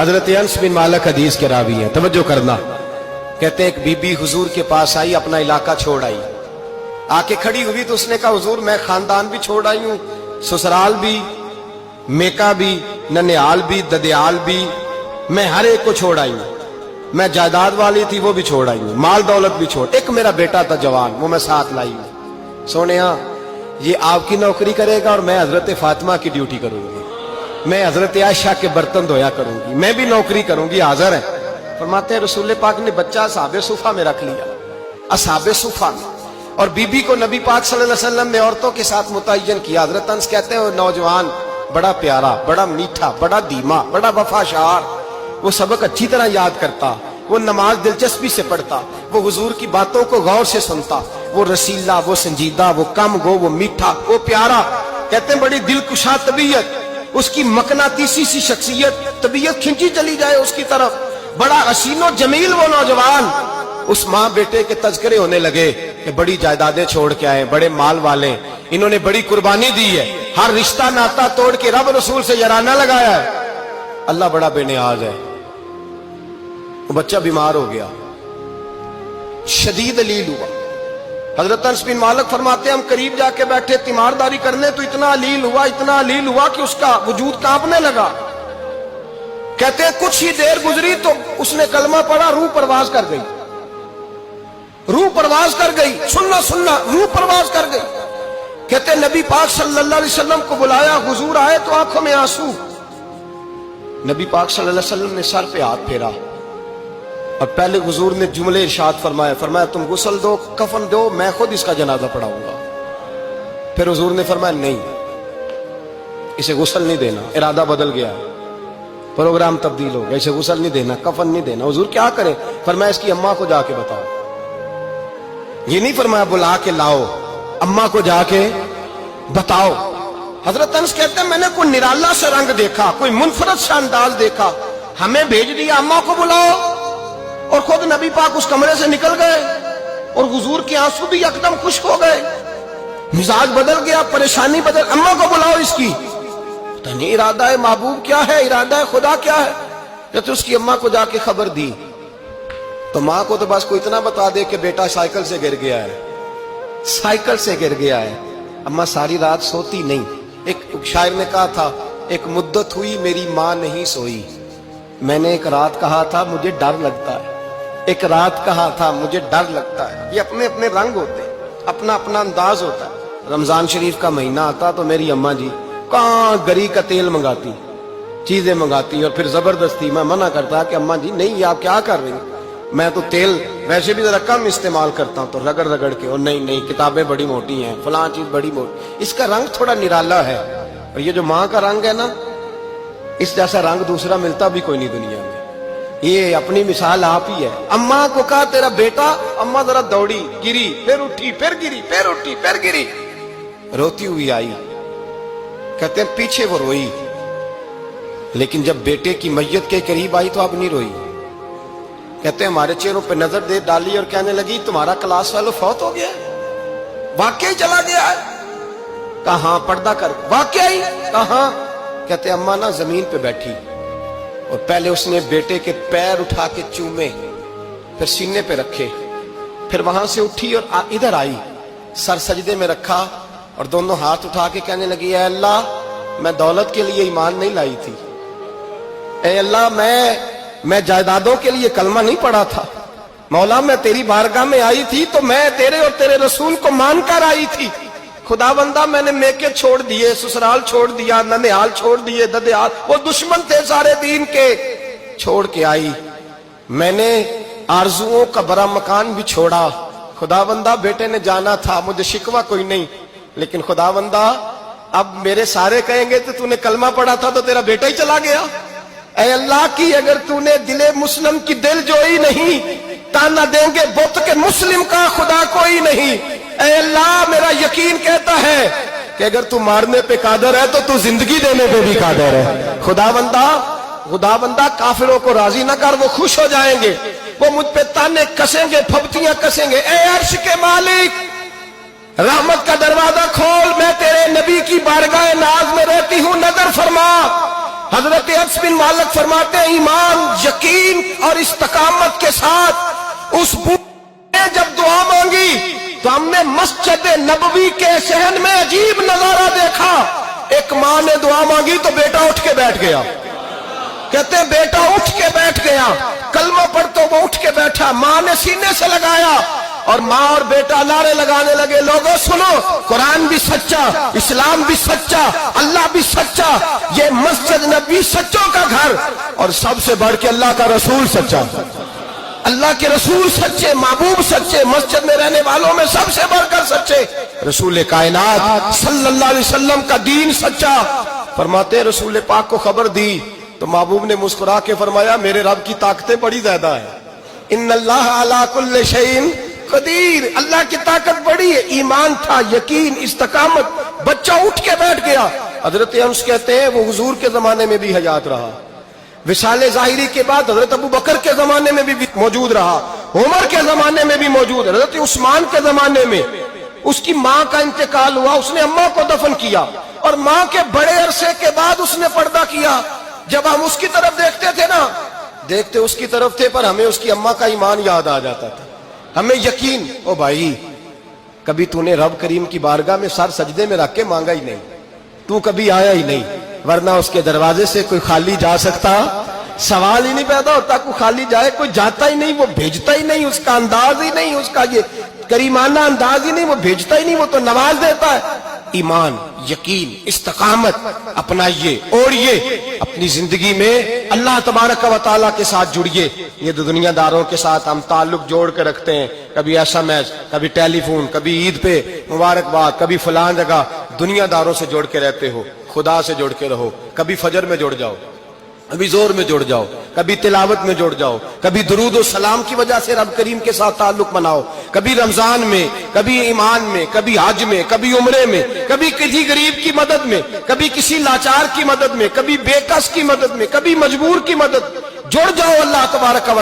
हजरत अनस बिन मालिक हदीस के रावी हैं, तवज्जो करना। कहते हैं एक बीबी हुजूर के पास आई, अपना इलाका छोड़ आई, आके खड़ी हुई तो उसने कहा हुजूर मैं खानदान भी छोड़ आई हूं, ससुराल भी, मेका भी, ननिहाल भी, ददियाल भी, मैं हर एक को छोड़ आई हूं। मैं जायदाद वाली थी वो भी छोड़ आई हूं, माल दौलत भी छोड़, एक मेरा बेटा था जवान वो मैं साथ लाई हूं। सोनिया ये आपकी नौकरी करेगा और मैं हजरत फातिमा की ड्यूटी करूंगी, मैं हजरत आयशा के बर्तन धोया करूंगी, मैं भी नौकरी करूंगी। हाजिर है। फरमाते हैं रसूल पाक ने बच्चा असहाबे सुफा में रख लिया, असहाबे सुफा में, और बीबी को नबी पाक सल्लल्लाहु अलैहि वसल्लम ने औरतों के साथ मुतय्यन किया। हजरत अनस कहते हैं वो नौजवान बड़ा प्यारा, बड़ा मीठा, बड़ा धीमा, बड़ा वफाशार, वो सबक अच्छी तरह याद करता, वो नमाज दिलचस्पी से पढ़ता, वो हुजूर की बातों को गौर से सुनता, वो रसीला, वो संजीदा, वो कम गो, वो मीठा, वो प्यारा। कहते हैं बड़ी दिलकुशा तबीयत, उसकी मकनातीसी सी शख्सियत, तबीयत खिंची चली जाए उसकी तरफ, बड़ा हसीनो जमील वो नौजवान। उस माँ बेटे के तज़किरे होने लगे कि बड़ी जायदादें छोड़ के आए, बड़े माल वाले, इन्होंने बड़ी कुर्बानी दी है, हर रिश्ता नाता तोड़ के रब रसूल से याराना लगाया है, अल्लाह बड़ा बेनियाज है। वो बच्चा बीमार हो गया, शदीद अलील हुआ। हजरत अनस बिन मालिक फरमाते हैं हम करीब जाके बैठे तीमारदारी करने तो इतना अलील हुआ, इतना अलील हुआ कि उसका वजूद कांपने लगा। कहते हैं कुछ ही देर गुजरी तो उसने कलमा पढ़ा, रूह परवाज कर गई, रूह परवाज कर गई, सुनना सुनना, रूह परवाज कर गई। कहते नबी पाक सल्लल्लाहु अलैहि वसल्लम को बुलाया, हुजूर आए तो आंखों में आंसू। नबी पाक सल्लल्लाहु अलैहि वसल्लम ने सर पे हाथ फेरा और पहले हुजूर ने जुमले इरशाद फरमाया, फरमाया तुम गुस्ल दो, कफन दो, मैं खुद इसका जनाजा पढ़ाऊंगा। फिर हुजूर ने फरमाया नहीं, इसे गुस्ल नहीं देना, इरादा बदल गया, प्रोग्राम तब्दील हो गया, इसे गुस्ल नहीं देना, कफन नहीं देना। हुजूर क्या करें? फरमाया इसकी अम्मा को जाके बताओ। ये नहीं फरमाया बुला के लाओ, अम्मा को जाके बताओ। हजरत अनस कहते हैं मैंने कोई निराला सा रंग देखा, कोई मुनफरद सा अंदाज देखा, हमें भेज दिया अम्मा को बुलाओ, और खुद नबी पाक उस कमरे से निकल गए और हुजूर के आंसू भी एकदम खुश्क हो गए, मिजाज बदल गया, परेशानी बदल, अम्मा को बुलाओ इसकी। पता नहीं इरादा है महबूब क्या है, इरादा है खुदा क्या है। जब तो उसकी अम्मा को जाके खबर दी तो माँ को तो बस को इतना बता दे कि बेटा साइकिल से गिर गया है, साइकिल से गिर गया है। अम्मा सारी रात सोती नहीं। एक शायर ने कहा था, एक मुद्दत हुई मेरी माँ नहीं सोई, मैंने एक रात कहा था मुझे डर लगता है, एक रात कहा था मुझे डर लगता है। ये अपने अपने रंग होते हैं, अपना अपना अंदाज होता है। रमजान शरीफ का महीना आता तो मेरी अम्मा जी कहाँ गरी का तेल मंगाती, चीजें मंगाती, और फिर जबरदस्ती मैं मना करता कि अम्मा जी नहीं, आप क्या कर रही हैं, मैं तो तेल वैसे भी जरा कम इस्तेमाल करता हूँ, तो रगड़ रगड़ के, और नहीं नहीं किताबें बड़ी मोटी हैं, फलां चीज बड़ी मोटी, इसका रंग थोड़ा निराला है। और ये जो माँ का रंग है ना, इस जैसा रंग दूसरा मिलता भी कोई नहीं दुनिया में। ये अपनी मिसाल आप ही है। अम्मा को कहा तेरा बेटा, अम्मा जरा दौड़ी, गिरी, फिर उठी, फिर गिरी, फिर उठी, फिर गिरी, रोती हुई आई। कहते हैं पीछे वो रोई, लेकिन जब बेटे की मैयत के करीब आई तो अब नहीं रोई। कहते हैं हमारे चेहरों पे नजर दे डाली और कहने लगी तुम्हारा क्लास वालों फौत हो गया, वाकई चला गया है। कहां? पर्दा कर, वाकई कहां? कहते अम्मा ना जमीन पे बैठी और पहले उसने बेटे के पैर उठा के चूमे, फिर सीने पे रखे, फिर वहां से उठी और इधर आई, सर सजदे में रखा और दोनों हाथ उठा के कहने लगी ऐ अल्लाह मैं दौलत के लिए ईमान नहीं लाई थी, ऐ अल्लाह मैं जायदादों के लिए कलमा नहीं पढ़ा था, मौला मैं तेरी बारगाह में आई थी तो मैं तेरे और तेरे रसूल को मानकर आई थी। खुदाबंदा मैंने मेके छोड़ दिए, ससुराल छोड़ दिया, ननिहाल छोड़ दिए, ददियाल, वो दुश्मन थे सारे दीन के, छोड़ के आई। मैंने आरजुओं का बड़ा मकान भी छोड़ा। खुदाबंदा बेटे ने जाना था, मुझे शिकवा कोई नहीं, लेकिन खुदाबंदा अब मेरे सारे कहेंगे तो तूने कलमा पढ़ा था तो तेरा बेटा ही चला गया। ऐ अल्लाह की अगर तूने दिले मुस्लिम की दिल जोई नहीं, ताना देंगे बुत के मुस्लिम का खुदा कोई नहीं। ऐ अल्लाह मेरा यकीन कहता है कि अगर तू मारने पे कादर है तो तू जिंदगी देने पे भी कादर है। खुदाबंदा काफिरों को राजी ना कर, वो खुश हो जाएंगे, वो मुझ पे ताने कसेंगे, फबतियां कसेंगे। ऐ अर्श के मालिक रहमत का दरवाजा खोल, मैं तेरे नबी की बारगाह नाज में रहती हूँ, नजर फरमा। حضرت انس بن مالک فرماتے ہیں ایمان، یقین اور استقامت کے ساتھ اس بوڑھے نے جب دعا مانگی تو ہم نے مسجد نبوی کے صحن میں عجیب نظارہ دیکھا. ایک ماں نے دعا مانگی تو بیٹا اٹھ کے بیٹھ گیا. کہتے ہیں بیٹا اٹھ کے بیٹھ گیا، کلمہ پڑھ تو وہ اٹھ کے بیٹھا، ماں نے سینے سے لگایا اور ماں اور بیٹا نعرے لگانے لگے، لوگوں سنو، قرآن بھی سچا، اسلام بھی سچا، اللہ بھی سچا، یہ مسجد نبی سچوں کا گھر، اور سب سے بڑھ کے اللہ کا رسول سچا. اللہ کے رسول سچے، محبوب سچے، مسجد میں رہنے والوں میں سب سے بڑھ کر سچے، رسول کائنات صلی اللہ علیہ وسلم کا دین سچا. فرماتے رسول پاک کو خبر دی تو محبوب نے مسکرا کے فرمایا میرے رب کی طاقتیں بڑی زیادہ ہیں. ان اللہ علی کل شیء قدیر، اللہ کی طاقت بڑی ہے. ایمان تھا، یقین، استقامت. بچہ اٹھ کے بیٹھ گیا. حضرت انس کہتے ہیں وہ حضور کے زمانے میں بھی حیات رہا، وصال ظاہری کے بعد حضرت ابو بکر کے زمانے میں بھی موجود رہا، عمر کے زمانے میں بھی موجود، حضرت عثمان کے زمانے میں. اس کی ماں کا انتقال ہوا، اس نے اماں کو دفن کیا، اور ماں کے بڑے عرصے کے بعد اس نے پردہ کیا. جب ہم اس کی طرف دیکھتے تھے نا، دیکھتے اس کی طرف تھے، پر ہمیں اس کی اماں کا ایمان یاد آ جاتا تھا، ہمیں یقین. او بھائی، کبھی تو نے رب کریم کی بارگاہ میں سر سجدے میں رکھ کے مانگا ہی نہیں، تو کبھی آیا ہی نہیں، ورنہ اس کے دروازے سے کوئی خالی جا سکتا؟ سوال ہی نہیں پیدا ہوتا کوئی خالی جائے. کوئی جاتا ہی نہیں، وہ بھیجتا ہی نہیں، اس کا انداز ہی نہیں، اس کا یہ کریمانہ انداز ہی نہیں، وہ بھیجتا ہی نہیں، وہ تو نواز دیتا ہے. ایمان، یقین، استقامت اپنائیے، اوڑھیے اپنی زندگی میں، اللہ تبارک و تعالیٰ کے ساتھ جڑیے. یہ دنیا داروں کے ساتھ ہم تعلق جوڑ کے رکھتے ہیں، کبھی SMS، کبھی ٹیلی فون، کبھی عید پہ مبارکباد، کبھی فلان جگہ. دنیا داروں سے جوڑ کے رہتے ہو، خدا سے جوڑ کے رہو. کبھی فجر میں جڑ جاؤ، کبھی زور میں جڑ جاؤ، کبھی تلاوت میں جڑ جاؤ، کبھی درود و سلام کی وجہ سے رب کریم کے ساتھ تعلق بناؤ، کبھی رمضان میں، کبھی ایمان میں، کبھی حج میں، کبھی عمرے میں، کبھی کسی غریب کی مدد میں، کبھی کسی لاچار کی مدد میں، کبھی بے کس کی مدد میں، کبھی مجبور کی مدد. جڑ جاؤ اللہ تبارک و